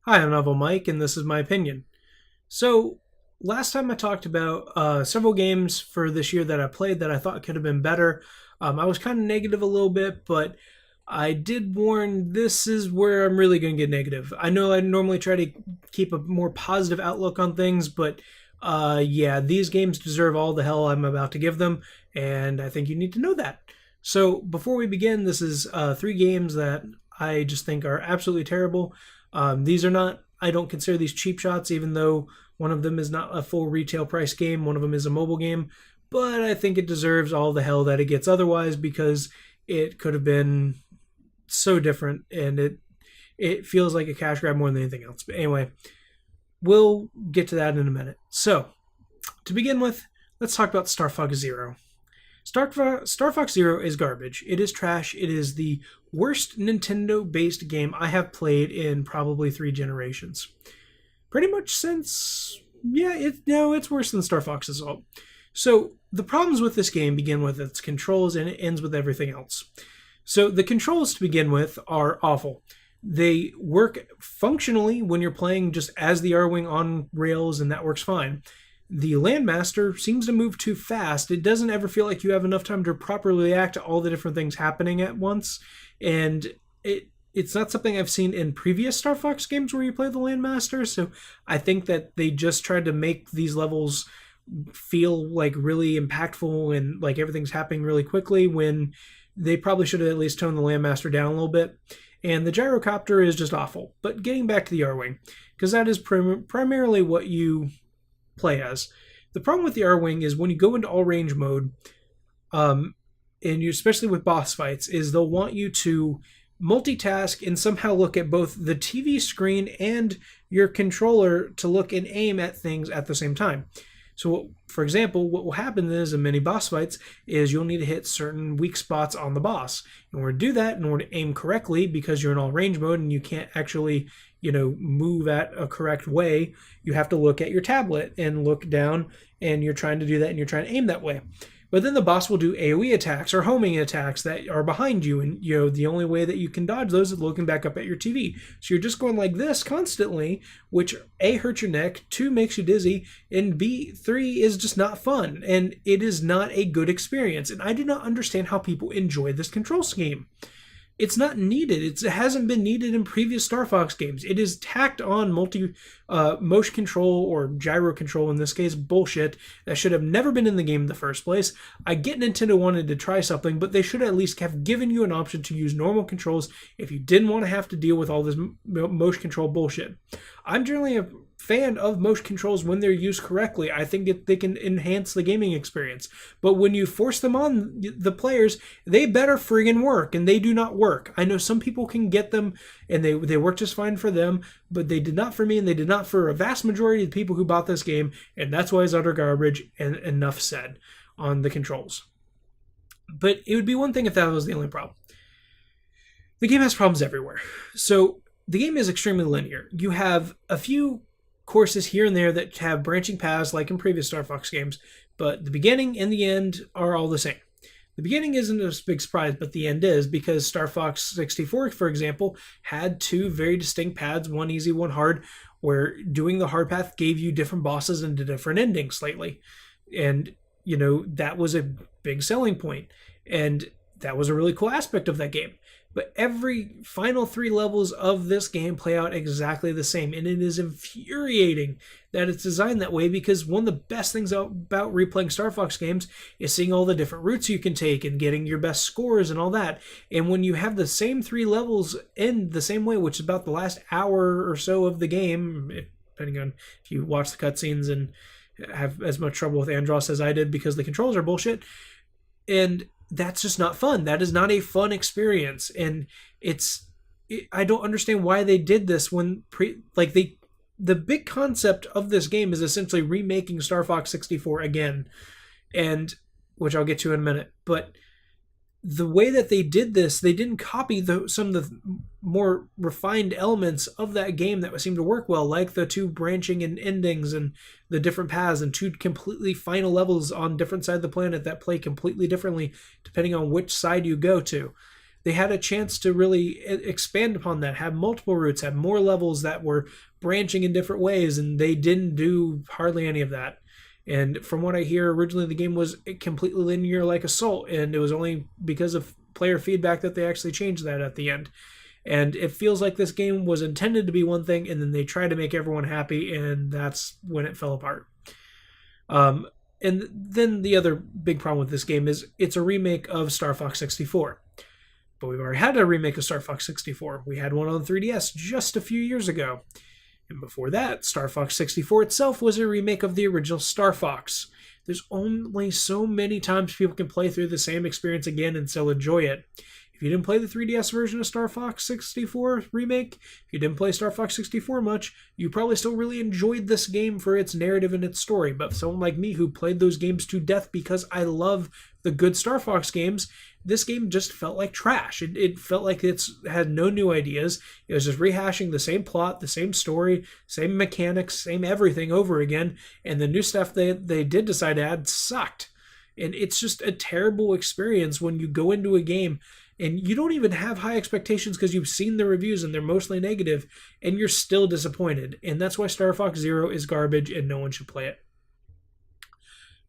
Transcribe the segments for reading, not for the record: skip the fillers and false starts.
Hi, I'm Novel Mike, and this is my opinion. So, last time I talked about several games for this year that I played that I thought could have been better. I was kind of negative a little bit, but I did warn this is where I'm really going to get negative. I know I normally try to keep a more positive outlook on things, but yeah, these games deserve all the hell I'm about to give them, and I think you need to know that. So, before we begin, this is three games that I just think are absolutely terrible. These are not, I don't consider these cheap shots, even though one of them is not a full retail price game, one of them is a mobile game, but I think it deserves all the hell that it gets otherwise because it could have been so different and it feels like a cash grab more than anything else. But anyway, we'll get to that in a minute. So, to begin with, let's talk about Star Fox Zero. Star Fox Zero is garbage. It is trash. It is the worst Nintendo based game I have played in probably three generations. Pretty much since. Yeah, it's worse than Star Fox as well. So, the problems with this game begin with its controls and it ends with everything else. So, the controls to begin with are awful. They work functionally when you're playing just as the R Wing on rails, and that works fine. The Landmaster seems to move too fast. It doesn't ever feel like you have enough time to properly react to all the different things happening at once. And it's not something I've seen in previous Star Fox games where you play the Landmaster. So I think that they just tried to make these levels feel like really impactful and like everything's happening really quickly when they probably should have at least toned the Landmaster down a little bit. And the gyrocopter is just awful. But getting back to the R-Wing, because that is primarily what you play as. The problem with the R-Wing is when you go into all range mode, and you especially with boss fights, is they'll want you to multitask and somehow look at both the TV screen and your controller to look and aim at things at the same time. So, for example, what will happen is in many boss fights is you'll need to hit certain weak spots on the boss. In order to do that, in order to aim correctly, because you're in all range mode and you can't actually, move at a correct way, you have to look at your tablet and look down, and you're trying to do that and you're trying to aim that way. But then the boss will do AoE attacks or homing attacks that are behind you, and the only way that you can dodge those is looking back up at your TV. So you're just going like this constantly, which A, hurts your neck, 2, makes you dizzy, and B, 3, is just not fun, and it is not a good experience. And I do not understand how people enjoy this control scheme. It's not needed. It hasn't been needed in previous Star Fox games. It is tacked on motion control or gyro control in this case bullshit that should have never been in the game in the first place. I get Nintendo wanted to try something, but they should at least have given you an option to use normal controls if you didn't want to have to deal with all this motion control bullshit. I'm generally a fan of motion controls when they're used correctly. I think they can enhance the gaming experience. But when you force them on the players, they better friggin' work, and they do not work. I know some people can get them, and they work just fine for them, but they did not for me, and they did not for a vast majority of the people who bought this game, and that's why it's utter garbage, and enough said on the controls. But it would be one thing if that was the only problem. The game has problems everywhere. So the game is extremely linear. You have a few courses here and there that have branching paths like in previous Star Fox games, but the beginning and the end are all the same. The beginning isn't a big surprise, but the end is, because Star Fox 64, for example, had two very distinct paths, one easy, one hard, where doing the hard path gave you different bosses and different endings slightly. And, that was a big selling point. And that was a really cool aspect of that game. But every final 3 levels of this game play out exactly the same. And it is infuriating that it's designed that way, because one of the best things about replaying Star Fox games is seeing all the different routes you can take and getting your best scores and all that. And when you have the same 3 levels end the same way, which is about the last hour or so of the game, depending on if you watch the cutscenes and have as much trouble with Andros as I did because the controls are bullshit, and that's just not fun. That is not a fun experience, and I don't understand why they did this when the big concept of this game is essentially remaking Star Fox 64 again, and which I'll get to in a minute. But the way that they did this, they didn't copy some of the more refined elements of that game that seemed to work well, like the 2 branching and endings and the different paths and 2 completely final levels on different sides of the planet that play completely differently depending on which side you go to. they had a chance to really expand upon that, have multiple routes, have more levels that were branching in different ways, and they didn't do hardly any of that. And from what I hear, originally the game was completely linear like Assault, and it was only because of player feedback that they actually changed that at the end. And it feels like this game was intended to be one thing, and then they tried to make everyone happy, and that's when it fell apart. And then the other big problem with this game is it's a remake of Star Fox 64. But we've already had a remake of Star Fox 64. We had one on 3DS just a few years ago. And before that, Star Fox 64 itself was a remake of the original Star Fox. There's only so many times people can play through the same experience again and still enjoy it. If you didn't play the 3DS version of Star Fox 64 remake, if you didn't play Star Fox 64 much, you probably still really enjoyed this game for its narrative and its story. But someone like me who played those games to death because I love the good Star Fox games, this game just felt like trash. It felt like it had no new ideas. It was just rehashing the same plot, the same story, same mechanics, same everything over again. And the new stuff they did decide to add sucked. And it's just a terrible experience when you go into a game and you don't even have high expectations because you've seen the reviews and they're mostly negative, and you're still disappointed. And that's why Star Fox Zero is garbage and no one should play it.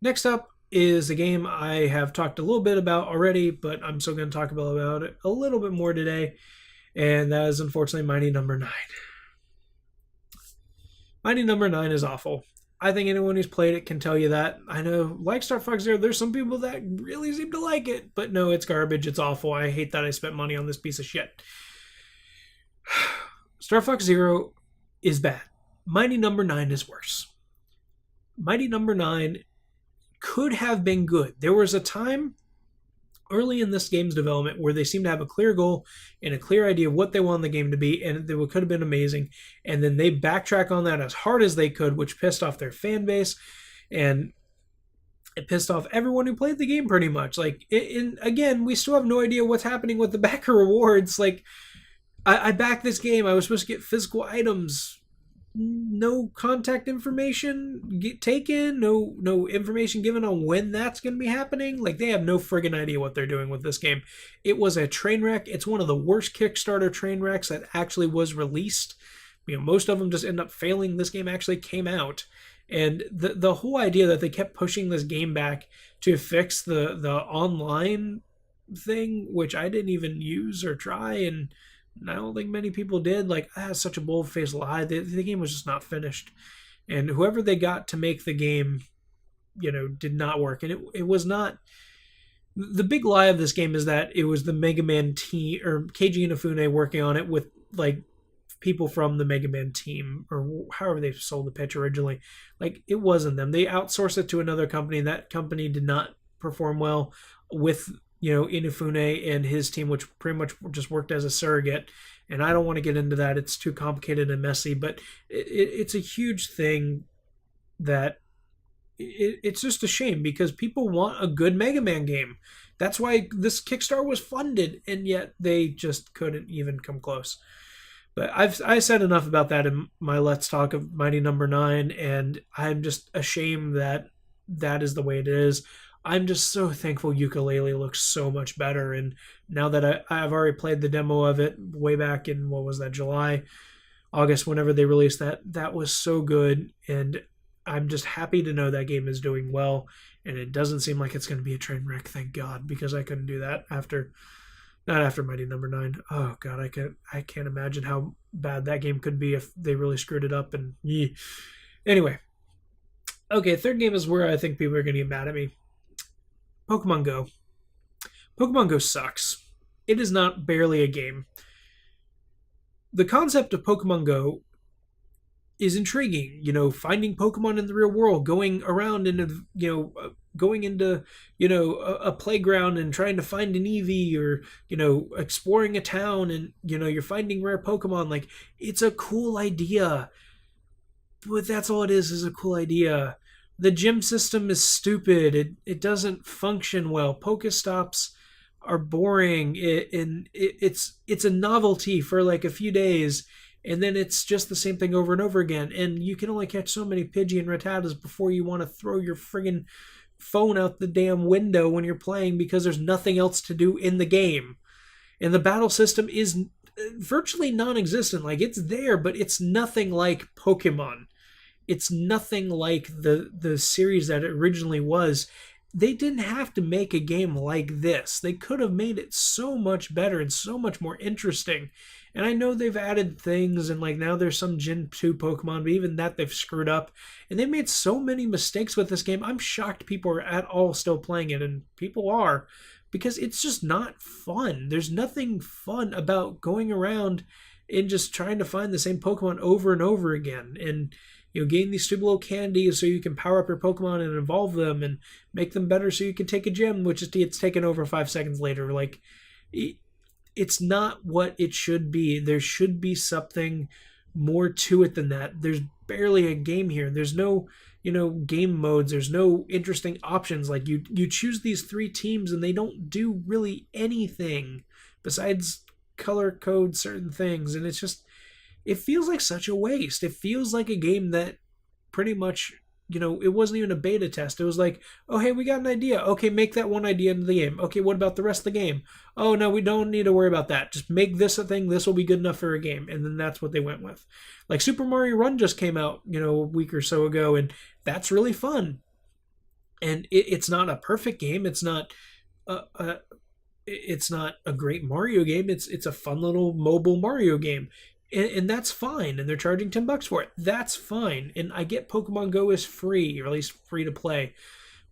Next up is a game I have talked a little bit about already, but I'm still going to talk about it a little bit more today, and that is unfortunately Mighty Number 9. Mighty Number 9 is awful. I think anyone who's played it can tell you that. I know, like Star Fox Zero, there's some people that really seem to like it, but no, it's garbage. It's awful. I hate that I spent money on this piece of shit. Star Fox Zero is bad. Mighty Number 9 is worse. Mighty Number 9 could have been good. There was a time early in this game's development where they seemed to have a clear goal and a clear idea of what they wanted the game to be, and it could have been amazing. And then they backtrack on that as hard as they could, which pissed off their fan base, and it pissed off everyone who played the game pretty much. Like, again, we still have no idea what's happening with the backer rewards. Like, I backed this game. I was supposed to get physical items. No contact information taken, no information given on when that's going to be happening. Like, they have no friggin' idea what they're doing with this game. It was a train wreck. It's one of the worst Kickstarter train wrecks that actually was released. You know, most of them just end up failing. This game actually came out, and the whole idea that they kept pushing this game back to fix the online thing, which I didn't even use or try, and I don't think many people did. Like, that's such a bold-faced lie. The game was just not finished. And whoever they got to make the game, did not work. And it was not... The big lie of this game is that it was the Mega Man team, or Keiji Inafune working on it with, like, people from the Mega Man team, or however they sold the pitch originally. Like, it wasn't them. They outsourced it to another company, and that company did not perform well with Inafune and his team, which pretty much just worked as a surrogate. And I don't want to get into that. It's too complicated and messy, but it's a huge thing that it's just a shame because people want a good Mega Man game. That's why this Kickstarter was funded, and yet they just couldn't even come close. But I said enough about that in my Let's Talk of Mighty Number 9, and I'm just ashamed that that is the way it is. I'm just so thankful Yooka-Laylee looks so much better, and now that I've already played the demo of it way back in, what was that, July, August, whenever they released that was so good, and I'm just happy to know that game is doing well, and it doesn't seem like it's going to be a train wreck, thank God, because I couldn't do that not after Mighty Number 9. Oh God, I can't imagine how bad that game could be if they really screwed it up, and anyway. Okay, third game is where I think people are going to get mad at me. Pokemon Go. Pokemon Go sucks. It is not barely a game. The concept of Pokemon Go is intriguing. Finding Pokemon in the real world, going around and going into a playground and trying to find an Eevee, or exploring a town and you're finding rare Pokemon. Like, it's a cool idea, but that's all it is a cool idea. The gym system is stupid. It doesn't function well. Pokestops are boring. It's a novelty for like a few days, and then it's just the same thing over and over again. And you can only catch so many Pidgey and Rattatas before you want to throw your friggin' phone out the damn window when you're playing because there's nothing else to do in the game. and the battle system is virtually non-existent. Like, it's there, but it's nothing like Pokemon. It's nothing like the series that it originally was. They didn't have to make a game like this. They could have made it so much better and so much more interesting. And I know they've added things, and like now there's some Gen 2 Pokemon, but even that they've screwed up. And they made so many mistakes with this game. I'm shocked people are at all still playing it, and people are, because it's just not fun. There's nothing fun about going around and just trying to find the same Pokemon over and over again. And getting these stupid little candies so you can power up your Pokemon and evolve them and make them better so you can take a gym, which gets taken over 5 seconds later. Like, it's not what it should be. There should be something more to it than that. There's barely a game here. There's no, game modes. There's no interesting options. Like, you choose these 3 teams and they don't do really anything besides color code certain things. And it's just, it feels like such a waste. It feels like a game that pretty much, it wasn't even a beta test. It was like, oh, hey, we got an idea. Okay, make that one idea into the game. Okay, what about the rest of the game? Oh, no, we don't need to worry about that. Just make this a thing. This will be good enough for a game. And then that's what they went with. Like, Super Mario Run just came out, a week or so ago, and that's really fun. And it's not a perfect game. It's not it's not a great Mario game. It's a fun little mobile Mario game. And that's fine, and they're charging $10 for it. That's fine, and I get Pokemon Go is free, or at least free to play,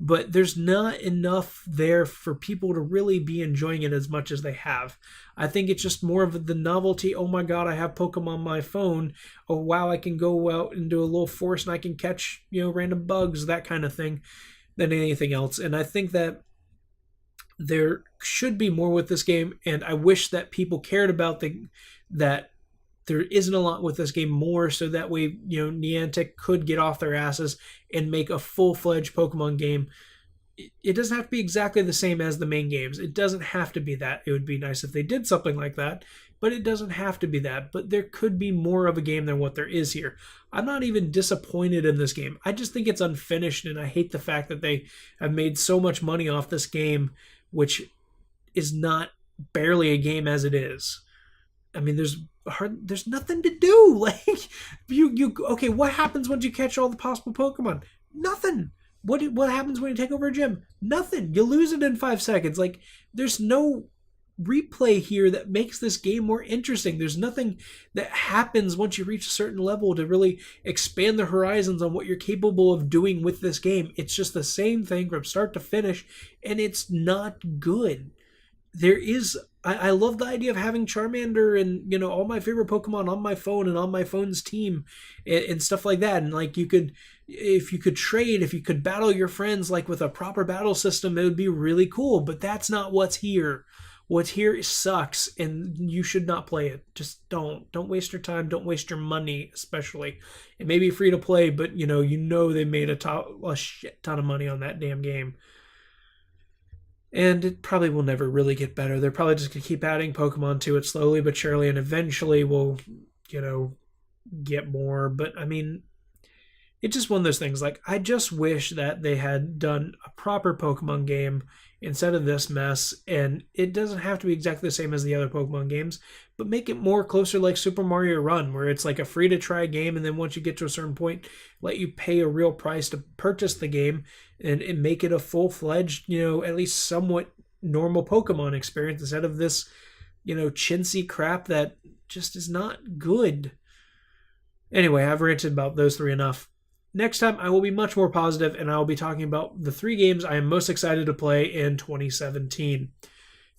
but there's not enough there for people to really be enjoying it as much as they have. I think it's just more of the novelty. Oh my god, I have Pokemon on my phone. Oh wow, I can go out into a little forest and I can catch random bugs, that kind of thing, than anything else. And I think that there should be more with this game, and I wish that people cared about that there isn't a lot with this game more, so that way, Niantic could get off their asses and make a full-fledged Pokemon game. It doesn't have to be exactly the same as the main games. It doesn't have to be that. It would be nice if they did something like that, but it doesn't have to be that. But there could be more of a game than what there is here. I'm not even disappointed in this game. I just think it's unfinished, and I hate the fact that they have made so much money off this game, which is not barely a game as it is. I mean, there's nothing to do. Like, okay, what happens once you catch all the possible Pokemon? Nothing. What happens when you take over a gym? Nothing. You lose it in 5 seconds. Like, there's no replay here that makes this game more interesting. There's nothing that happens once you reach a certain level to really expand the horizons on what you're capable of doing with this game. It's just the same thing from start to finish, and it's not good. I love the idea of having Charmander and all my favorite Pokemon on my phone and on my phone's team and stuff like that. And like, if you could trade, if you could battle your friends like with a proper battle system, it would be really cool. But that's not what's here. What's here sucks, and you should not play it. Just don't waste your time. Don't waste your money, especially. It may be free to play, but they made a shit ton of money on that damn game. And it probably will never really get better. They're probably just going to keep adding Pokemon to it slowly but surely, and eventually we'll, get more. But, I mean, it's just one of those things. Like, I just wish that they had done a proper Pokemon game instead of this mess. And it doesn't have to be exactly the same as the other Pokemon games, but make it more closer like Super Mario Run, where it's like a free-to-try game, and then once you get to a certain point, let you pay a real price to purchase the game and make it a full-fledged, at least somewhat normal Pokemon experience instead of this, chintzy crap that just is not good. Anyway, I've ranted about those 3 enough. Next time, I will be much more positive, and I will be talking about the 3 games I am most excited to play in 2017.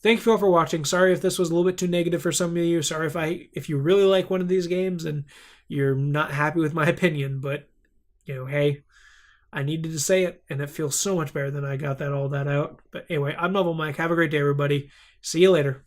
Thank you all for watching. Sorry if this was a little bit too negative for some of you. Sorry if you really like one of these games and you're not happy with my opinion, but, hey, I needed to say it, and it feels so much better than I got all that out. But anyway, I'm Novel Mike. Have a great day, everybody. See you later.